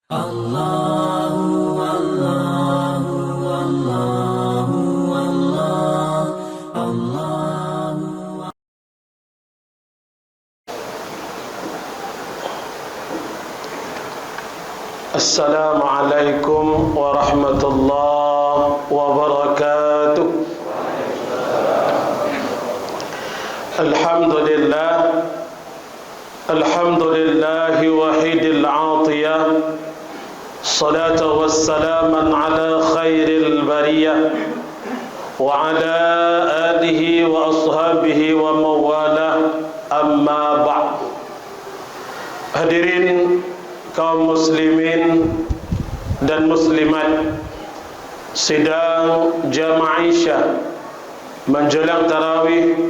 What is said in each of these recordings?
Allahu Allahu Allahu Allah Allahu. Assalamualaikum warahmatullahi wabarakatuh. Alhamdulillah, alhamdulillahi wahidil atiyah, salatu wassalaman ala khairil bariyah wa ala alihi wa ashabihi wa mawalah, amma ba'd. Hadirin kaum muslimin dan muslimat, sidang jamaah Isya menjelang tarawih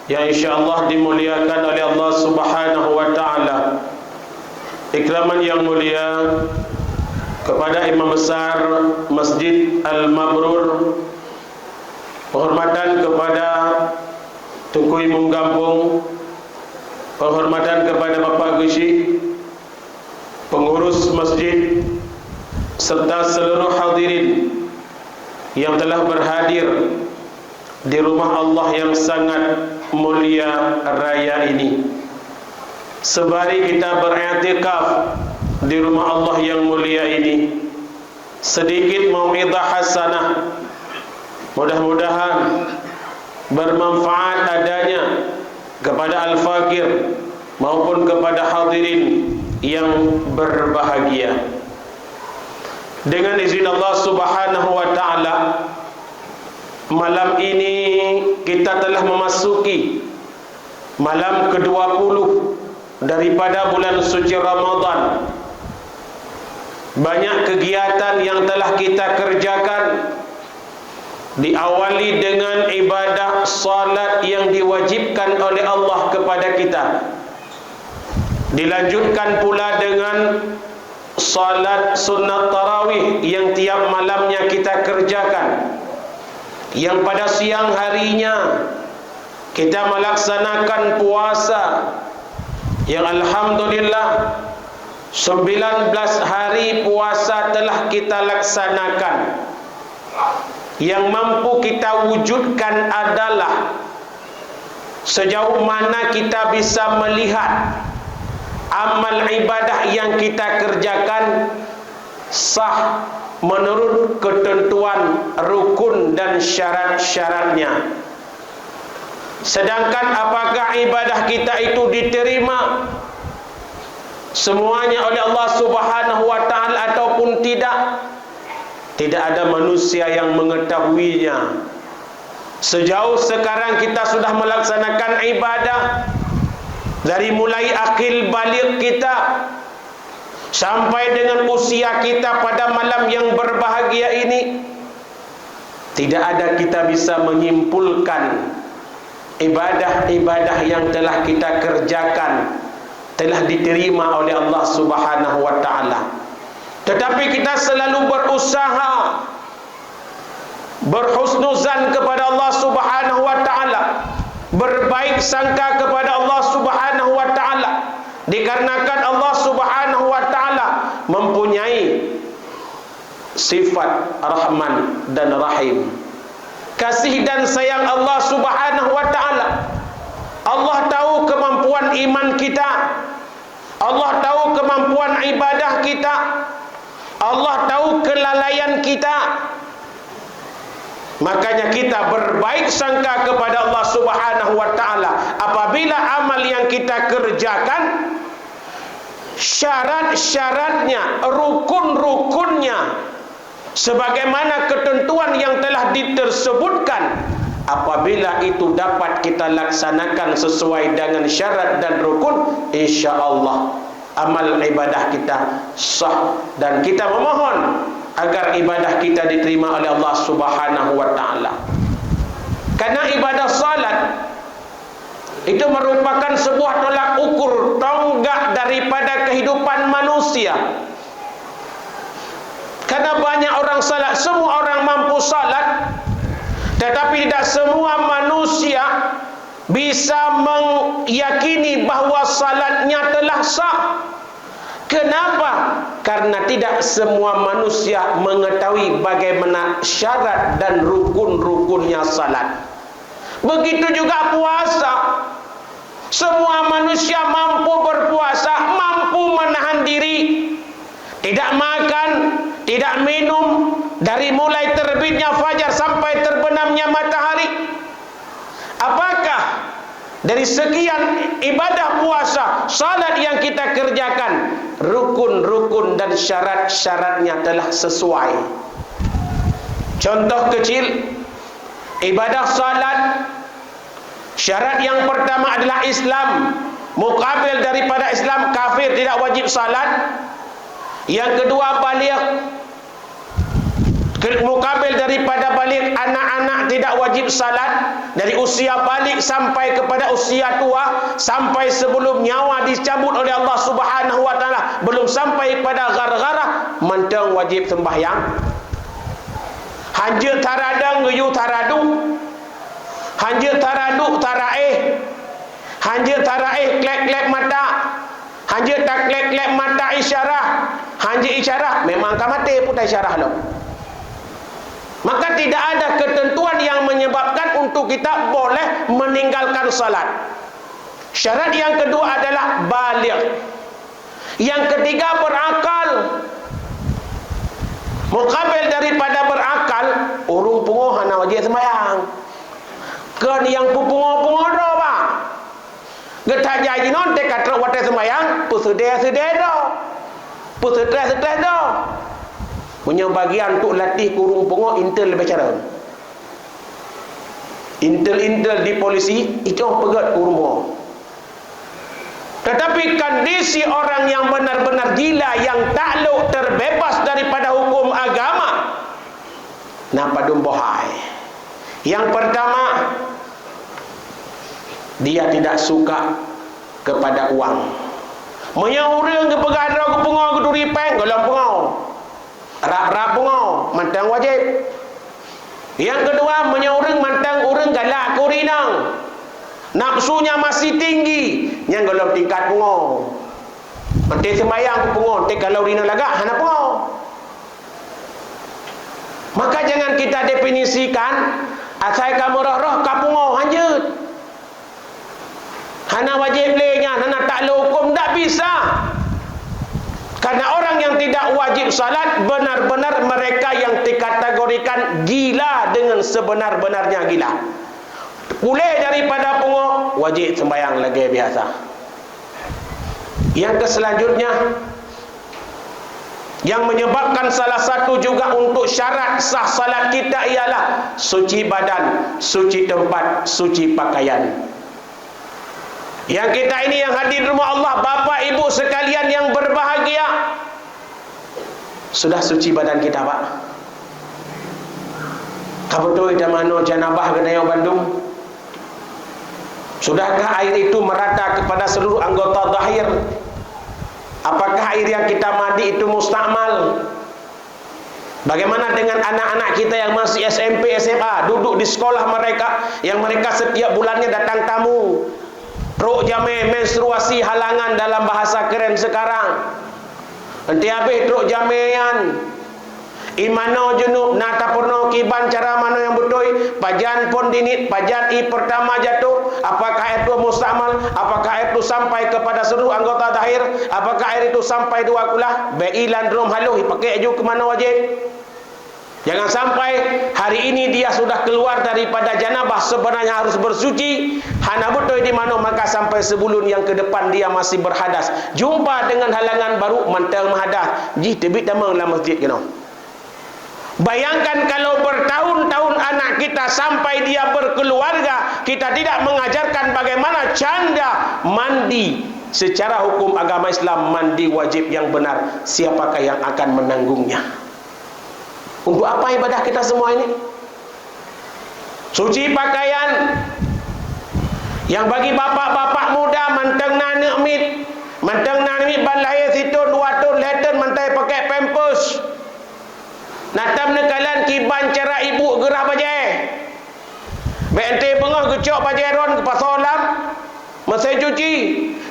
yang insyaallah dimuliakan oleh Allah Subhanahu wa taala. Ikraman yang mulia kepada Imam Besar Masjid Al-Mabrur, penghormatan kepada Tunku Imam Kampung, penghormatan kepada Bapak Gusi, pengurus masjid, serta seluruh hadirin yang telah berhadir di rumah Allah yang sangat mulia raya ini. Sembari kita beriktikaf di rumah Allah yang mulia ini, sedikit mau'izah hasanah, mudah-mudahan bermanfaat adanya kepada al-fakir maupun kepada hadirin yang berbahagia. Dengan izin Allah Subhanahu wa taala, malam ini kita telah memasuki malam ke-20 daripada bulan suci Ramadan. Banyak kegiatan yang telah kita kerjakan, diawali dengan ibadah salat yang diwajibkan oleh Allah kepada kita, dilanjutkan pula dengan salat sunat tarawih yang tiap malamnya kita kerjakan, yang pada siang harinya kita melaksanakan puasa yang alhamdulillah 19 hari puasa telah kita laksanakan. Yang mampu kita wujudkan adalah sejauh mana kita bisa melihat amal ibadah yang kita kerjakan sah menurut ketentuan rukun dan syarat-syaratnya. Sedangkan apakah ibadah kita itu diterima semuanya oleh Allah Subhanahu wa taala ataupun tidak, tidak ada manusia yang mengetahuinya. Sejauh sekarang kita sudah melaksanakan ibadah, dari mulai akil balik kita sampai dengan usia kita pada malam yang berbahagia ini, tidak ada kita bisa menyimpulkan ibadah-ibadah yang telah kita kerjakan telah diterima oleh Allah Subhanahu wa taala. Tetapi kita selalu berusaha berhusnuzan kepada Allah Subhanahu wa taala, berbaik sangka kepada Allah Subhanahu wa taala, dikarenakan Allah Subhanahu wa taala mempunyai sifat Rahman dan Rahim. Kasih dan sayang Allah Subhanahu wa taala. Allah tahu kemampuan iman kita, Allah tahu kemampuan ibadah kita, Allah tahu kelalaian kita. Makanya kita berbaik sangka kepada Allah Subhanahu wa taala apabila amal yang kita kerjakan syarat-syaratnya, rukun-rukunnya sebagaimana ketentuan yang telah ditersebutkan, apabila itu dapat kita laksanakan sesuai dengan syarat dan rukun, insyaallah amal ibadah kita sah, dan kita memohon agar ibadah kita diterima oleh Allah Subhanahu wa taala. Karena ibadah salat itu merupakan sebuah tolak ukur, tonggak daripada kehidupan manusia. Karena banyak orang salat, semua orang mampu salat, tetapi tidak semua manusia bisa meyakini bahawa salatnya telah sah. Kenapa? Karena tidak semua manusia mengetahui bagaimana syarat dan rukun-rukunnya salat. Begitu juga puasa. Semua manusia mampu berpuasa, mampu menahan diri, tidak makan, tidak minum dari mulai terbitnya fajar sampai terbenamnya matahari. Apakah dari sekian ibadah puasa, salat yang kita kerjakan, rukun-rukun dan syarat-syaratnya telah sesuai? Contoh kecil, ibadah salat, syarat yang pertama adalah Islam. Mukabil daripada Islam, kafir tidak wajib salat. Yang kedua, baligh. Mukabil daripada baligh, anak-anak tidak wajib salat. Dari usia baligh sampai kepada usia tua, sampai sebelum nyawa dicabut oleh Allah Subhanahu wa taala, belum sampai kepada gargara, mentang wajib sembahyang. Hanja taradang geyu taradu, hanja taradu taraeh, hanja taraeh klek-klek mata, hanja tak klek-klek mata isyarah, hanja isyarah memang kamate pun isyarah lo. Maka tidak ada ketentuan yang menyebabkan untuk kita boleh meninggalkan salat. Syarat yang kedua adalah baligh. Yang ketiga, berakal. Mukabil daripada berakal, urung punguh hana wajib sembahyang. Kan yang punguh-punguh do pak. Getak jadi non te katra wate sembahyang, pusudeh do. Pusudeh do. Punya bagian untuk latih kurung punguh intel lebih cara. Intel di polisi itu pegat kurung punguh. Tetapi kondisi orang yang benar-benar gila, yang takluk terbebas daripada hukum agama, napa dumbohai. Yang pertama, dia tidak suka kepada uang. Menyauring ke pegadra ke punguh ke duripeng dalam punguh. Rap-rap punguh, mantang wajib. Yang kedua, menyauring mantang urang galak kurinang. Nafsunya masih tinggi, yang golong tingkat punguh. Nanti sembayang punguh, nanti kalau rina lagak hana punguh. Maka jangan kita definisikan asal kamu roh-roh ka punguh hanjut. Hana wajib lenya, hana tak hukum, tak bisa. Karena orang yang tidak wajib salat benar-benar mereka yang dikategorikan gila dengan sebenar-benarnya gila. Pulih daripada punguh, wajib sembahyang lagi biasa. Yang selanjutnya, yang menyebabkan salah satu juga untuk syarat sah salat kita ialah suci badan, suci tempat, suci pakaian. Yang kita ini yang hadir di rumah Allah, bapa ibu sekalian yang berbahagia, sudah suci badan kita pak? Kabutoi damano janabah genayo Bandung. Sudahkah air itu merata kepada seluruh anggota zahir? Apakah air yang kita mandi itu mustakmal? Bagaimana dengan anak-anak kita yang masih SMP, SMA, duduk di sekolah mereka, yang mereka setiap bulannya datang tamu? Ruk jame menstruasi halangan dalam bahasa keren sekarang. Nanti habis ruk jamean. Imano junub nata purno kiban cara mana yang betul, pajan pun dinit, pajan i pertama jatuh, apakah itu mustakmal, apakah itu sampai kepada seluruh anggota zahir, apakah air itu sampai dua kulah, beilan drum haluh pakai ju ke mana wajib. Jangan sampai hari ini dia sudah keluar daripada janabah, sebenarnya harus bersuci, hana betul di mana, maka sampai sebulan yang ke depan dia masih berhadas. Jumpa dengan halangan baru mantel mahadas. Ji tebit damang dalam masjid kena. Bayangkan kalau bertahun-tahun anak kita sampai dia berkeluarga, kita tidak mengajarkan bagaimana canda mandi secara hukum agama Islam, mandi wajib yang benar. Siapakah yang akan menanggungnya? Untuk apa ibadah kita semua ini? Suci pakaian. Yang bagi bapak-bapak muda manteng nanek mit, manteng nanek balai situ 2 tahun leten mantai pakai pampers. Natam nekalan kiban cara ibu gerah bajai. BNT bengah gecok bajai ron ke pasolam. mesin cuci,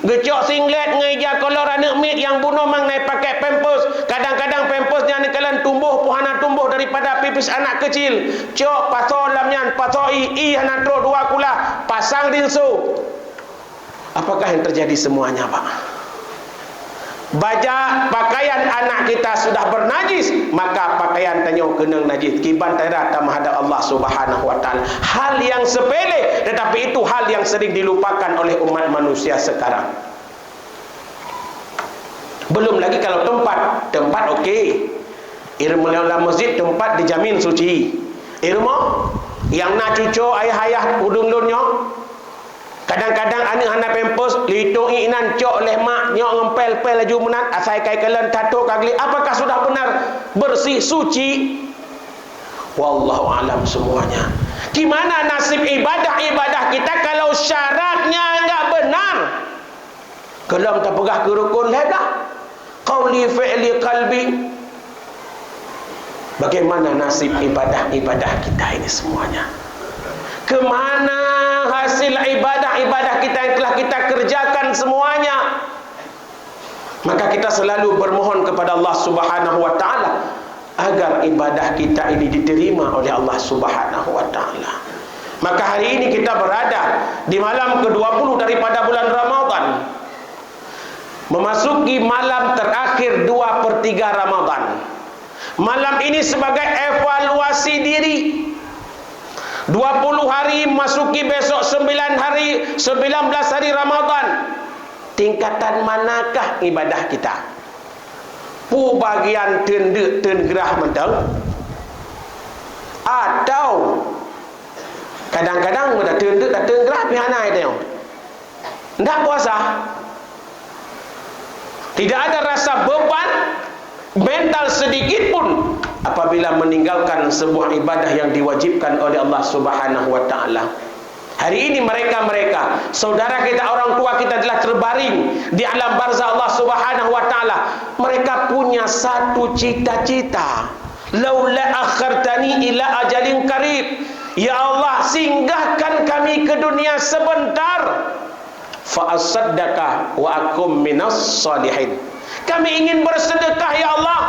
gecok singlet, ngeja kolor anak mit yang bunuh mang naik pakai pampers. Kadang-kadang pampersnya ni kalian tumbuh, pohana tumbuh daripada pipis anak kecil. Cok pasal lamnyan, pasal i hana tro dua kula, pasang rinso. Apakah yang terjadi semuanya, Pak? Baja pakaian anak kita sudah bernajis, maka pakaian tanyo kena najis. Kiban tera tamahada Allah Subhanahu wa taala. Hal yang sepele, tetapi itu hal yang sering dilupakan oleh umat manusia sekarang. Belum lagi kalau tempat okey. Irma dalam masjid tempat dijamin suci. Irma yang nak cucu ayah-ayah udung lunyo. Kadang-kadang anak-anak pampers litung inan cok leh mak nyok ngempel-pel laju menat asai kai kalian tato kagli. Apakah sudah benar bersih suci? Wallahu alam semuanya. Gimana nasib ibadah-ibadah kita kalau syaratnya enggak benar? Kalau tak pegah ke rukun dah. Qauli fi'li qalbi. Bagaimana nasib ibadah-ibadah kita ini semuanya? Kemana hasil ibadah-ibadah kita yang telah kita kerjakan semuanya? Maka kita selalu bermohon kepada Allah Subhanahu wa taala agar ibadah kita ini diterima oleh Allah Subhanahu wa taala. Maka hari ini kita berada di malam ke-20 daripada bulan Ramadan, memasuki malam terakhir 2/3 Ramadan. Malam ini sebagai evaluasi diri. 20 hari masuki besok 9 hari 19 hari Ramadan. Tingkatan manakah ibadah kita? Pu bagian ten gerah mentang, atau kadang-kadang dah ten gerah pihanai tengok. Ndak puasa. Tidak ada rasa beban mental sedikit pun apabila meninggalkan sebuah ibadah yang diwajibkan oleh Allah Subhanahu wa taala. Hari ini mereka saudara kita, orang tua kita telah terbaring di alam barzah Allah Subhanahu wa taala. Mereka punya satu cita-cita. Laula akhartani ila ajalin qarib. Ya Allah, singgahkan kami ke dunia sebentar. Fa asaddaka wa akum minas salihin. Kami ingin bersedekah ya Allah.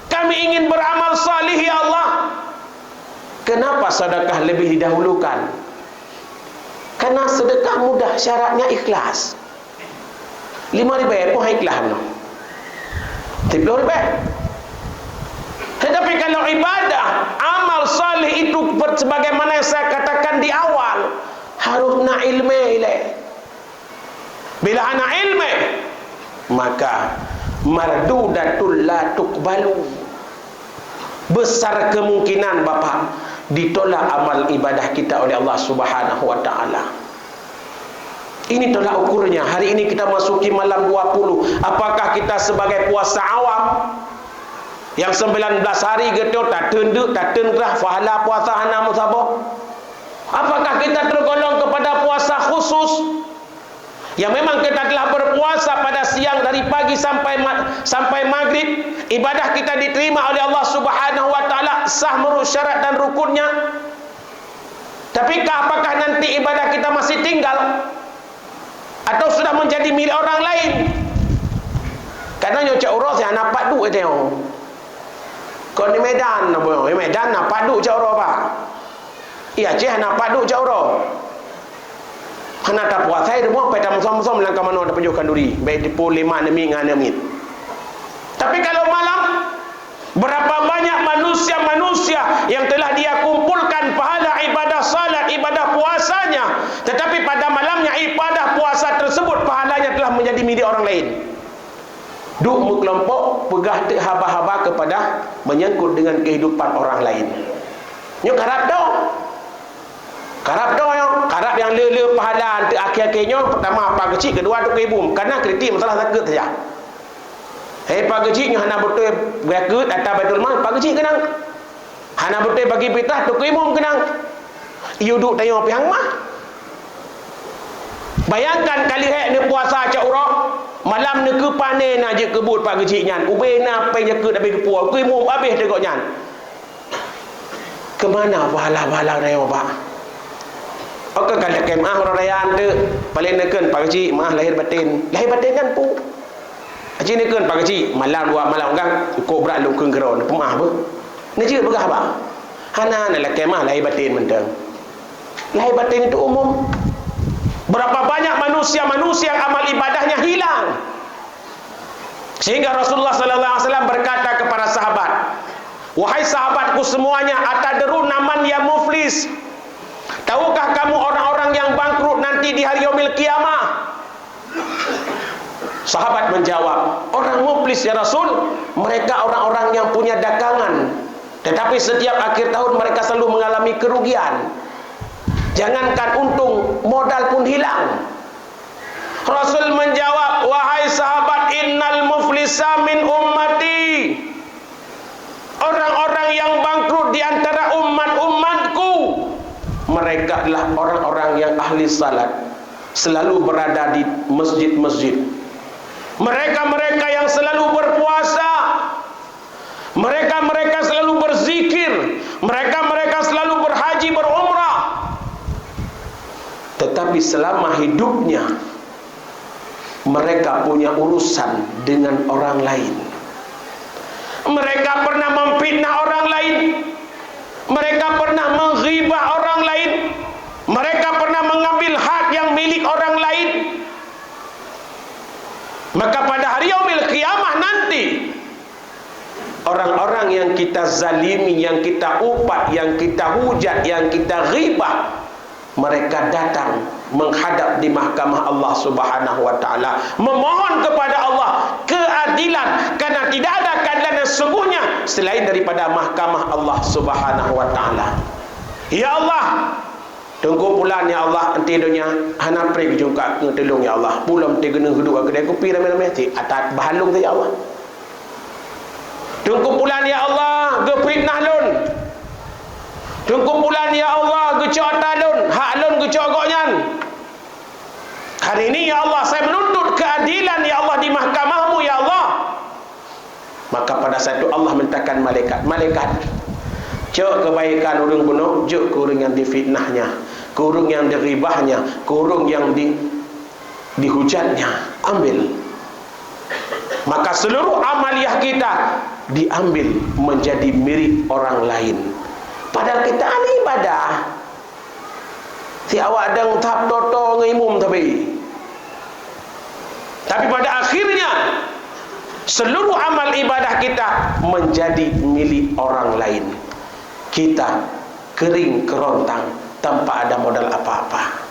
Kami ingin beramal salih ya Allah. Kenapa sedekah lebih didahulukan? Karena sedekah mudah, syaratnya ikhlas. 5,000 pun ikhlas no. 10,000. Tetapi kalau ibadah, amal salih itu sebagaimana yang saya katakan di awal, harus na ilmu ile. Bila ana ilmu, maka mardudatul la tuqbalu. Besar kemungkinan Bapak ditolak amal ibadah kita oleh Allah Subhanahu wa taala. Ini tolak ukurnya. Hari ini kita masuki malam 20. Apakah kita sebagai puasa awam yang 19 hari gitu tak tunduk tak tengrah pahala puasa hana musabah? Apakah kita tergolong kepada puasa khusus yang memang kita telah berpuasa pada siang dari pagi sampai maghrib, ibadah kita diterima oleh Allah Subhanahu wa taala sah menurut syarat dan rukunnya? Tapi apakah nanti ibadah kita masih tinggal atau sudah menjadi milik orang lain? Karena nyocak urus yang nampak duit tengok. Kau di Medan apa? Di Medan nampak duit cak urus Pak. Iya Aceh nampak duit cak urus. Kena tak puas saya semua pada musim-musim langkah mana ada penjukan duri baik di pul 5 demi nganamit. Tapi kalau malam, berapa banyak manusia-manusia yang telah dia kumpulkan pahala ibadah salat, ibadah puasanya, tetapi pada malamnya ibadah puasa tersebut pahalanya telah menjadi milik orang lain. Duk berkelompok pegah haba-haba kepada menyangkut dengan kehidupan orang lain. Nyo karap dah. Karap dah yang karap yang le pahala untuk akhir-akhirnya, pertama apa kecil, kedua tu kebum karena kritik masalah sakit saja. Pak kecilnya hana betul berikut atau betul mal pak kecil kenang. Hana betul bagi pitah tu kebum kenang. Iu duk tengok pihang mah. Bayangkan kali hek ni puasa cak urang, malam ni ke panen aja kebut pak kecilnya. Ubay na pe je ke tapi kepuah, kebum habis dekoknya. Ke mana pahala-pahala dia Pak? Oke kalau kemah orang raya tu paling neken pak kecil maah lahir batin kan pu. Haji neken pak kecil malam dua malam gang kau berat lu kenggeron pemah apa? Neje begah apa? Hana nak kemah lahir batin mentang. Lahir batin itu umum. Berapa banyak manusia yang amal ibadahnya hilang. Sehingga Rasulullah sallallahu alaihi wasallam berkata kepada sahabat, "Wahai sahabatku semuanya, atadruna man ya muflis? Tahukah kamu orang-orang yang bangkrut nanti di hari yaumil kiamah?" Sahabat menjawab, "Orang muflis ya Rasul, mereka orang-orang yang punya dagangan, tetapi setiap akhir tahun mereka selalu mengalami kerugian. Jangankan untung, modal pun hilang." Rasul menjawab, "Wahai sahabat, innal muflisa min ummati." Orang-orang yang bangkrut di antara umat-umatku, mereka adalah orang-orang yang ahli salat, selalu berada di masjid-masjid. Mereka-mereka yang selalu berpuasa, mereka-mereka selalu berzikir, mereka-mereka selalu berhaji, berumrah. Tetapi selama hidupnya mereka punya urusan dengan orang lain. Mereka pernah memfitnah orang lain. Mereka pernah menghibah orang lain. Mereka pernah mengambil hak yang milik orang lain. Maka pada hari yaumil qiyamah nanti, orang-orang yang kita zalimi, yang kita upat, yang kita hujat, yang kita ghibah, mereka datang menghadap di mahkamah Allah Subhanahu wa taala, memohon kepada Allah keadilan, karena tidak ada keadilan yang sesungguhnya selain daripada mahkamah Allah Subhanahu wa taala. Ya Allah, tunggu pulang ya Allah, enti dunia hana pray jungka ngetulung ya Allah. Pulang te gena hidup kedai kopi ramai-ramai ti atat bahalung tu ya Allah. Tunggu pulang ya Allah, ge fitnah lun. Tunggu pulang ya Allah, gecok talun, hak lun gecok goknyan. Hari ini ya Allah, saya menuntut keadilan ya Allah di mahkamahmu ya Allah. Maka pada saat itu Allah mintakan malaikat, cek kebaikan orang bunuh, cek ke orang yang difitnahnya, ke orang yang diribahnya, ke orang yang dihujatnya, ambil. Maka seluruh amaliyah kita diambil menjadi milik orang lain. Padahal kita ahli ibadah. Si awak dang tahap toto ngimum tapi pada akhirnya seluruh amal ibadah kita menjadi milik orang lain. Kita kering kerontang tanpa ada modal apa-apa.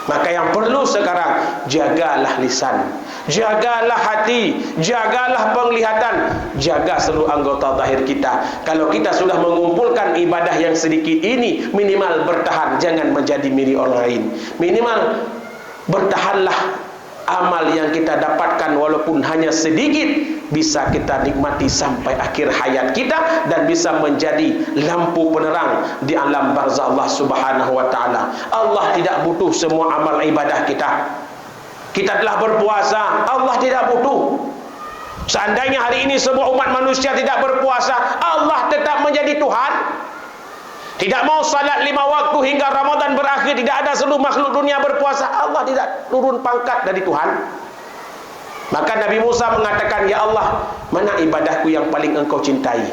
Maka yang perlu sekarang, jagalah lisan, jagalah hati, jagalah penglihatan, jaga seluruh anggota zahir kita. Kalau kita sudah mengumpulkan ibadah yang sedikit ini, minimal bertahan, jangan menjadi milik orang lain. Minimal bertahanlah amal yang kita dapatkan walaupun hanya sedikit, bisa kita nikmati sampai akhir hayat kita dan bisa menjadi lampu penerang di alam barzah Allah Subhanahu wa taala. Allah tidak butuh semua amal ibadah kita. Kita telah berpuasa, Allah tidak butuh. Seandainya hari ini semua umat manusia tidak berpuasa, Allah tetap menjadi Tuhan. Tidak mau salat 5 waktu hingga Ramadan berakhir, tidak ada seluruh makhluk dunia berpuasa, Allah tidak turun pangkat dari Tuhan. Maka Nabi Musa mengatakan, "Ya Allah, mana ibadahku yang paling engkau cintai,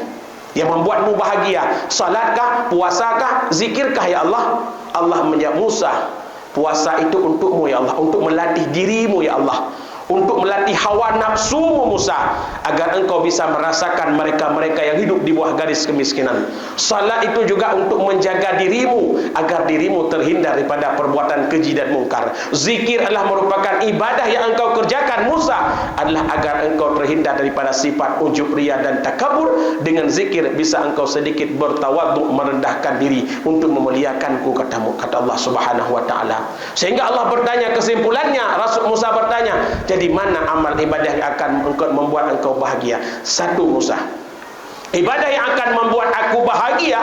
yang membuatmu bahagia? Salatkah, puasakah, zikirkah ya Allah?" Allah menjawab, "Musa, puasa itu untukmu ya Allah, untuk melatih dirimu ya Allah, untuk melatih hawa nafsumu Musa, agar engkau bisa merasakan mereka-mereka yang hidup di bawah garis kemiskinan. Salat itu juga untuk menjaga dirimu, agar dirimu terhindar daripada perbuatan keji dan mungkar. Zikir adalah merupakan ibadah yang engkau kerjakan Musa, adalah agar engkau terhindar daripada sifat ujub, riya dan takabur. Dengan zikir bisa engkau sedikit bertawaduk, merendahkan diri untuk memuliakanku, kata Allah Subhanahu wa taala." Sehingga Allah bertanya, kesimpulannya Rasul Musa bertanya, di mana amal ibadah yang akan membuat engkau bahagia? Satu Musa, ibadah yang akan membuat aku bahagia,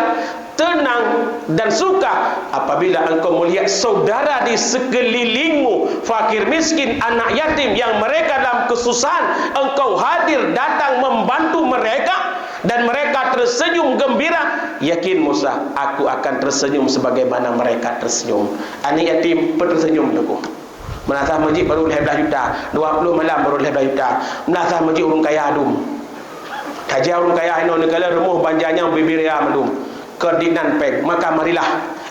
tenang dan suka apabila engkau melihat saudara di sekelilingmu, fakir miskin, anak yatim yang mereka dalam kesusahan, engkau hadir datang membantu mereka. dan mereka tersenyum gembira, yakin Musa, aku akan tersenyum sebagaimana mereka tersenyum. Anak yatim tersenyum dulu. Menasah masjid baru 12 juta, 20 malam baru 12 juta. Menasah masjid orang kaya adum. Kajian orang kaya ini negara remuh banjanya bibiria melum. Kerdinan peg, maka marilah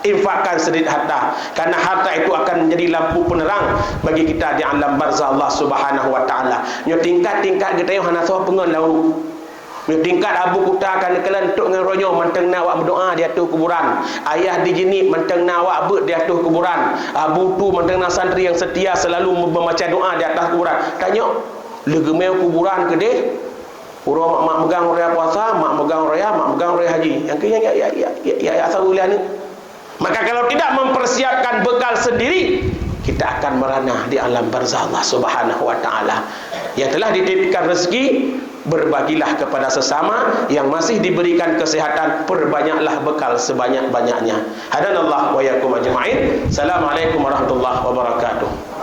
infakkan sedikit harta, karena harta itu akan menjadi lampu penerang bagi kita di alam barzah Allah Subhanahu wa taala. Nyo tingkat-tingkat kita yang hana so pengen lau. Nyo tingkat abu kuta kan kelentuk dengan ronyo manteng nawak berdoa di atas kuburan. Ayah dijini manteng nawak ber di atas kuburan. Abu tu manteng santri yang setia selalu membaca doa di atas kuburan. Tanya, legemeu kuburan ke deh? Urang mak megang raya puasa, mak megang raya haji. Yang kena ya asal ulian ni. Maka kalau tidak mempersiapkan bekal sendiri, kita akan merana di alam barzah Allah Subhanahu wa taala. Yang telah dititipkan rezeki, berbagilah kepada sesama. Yang masih diberikan kesehatan, perbanyaklah bekal sebanyak-banyaknya. Hadanallah wa yakum ajma'in. Assalamualaikum warahmatullahi wabarakatuh.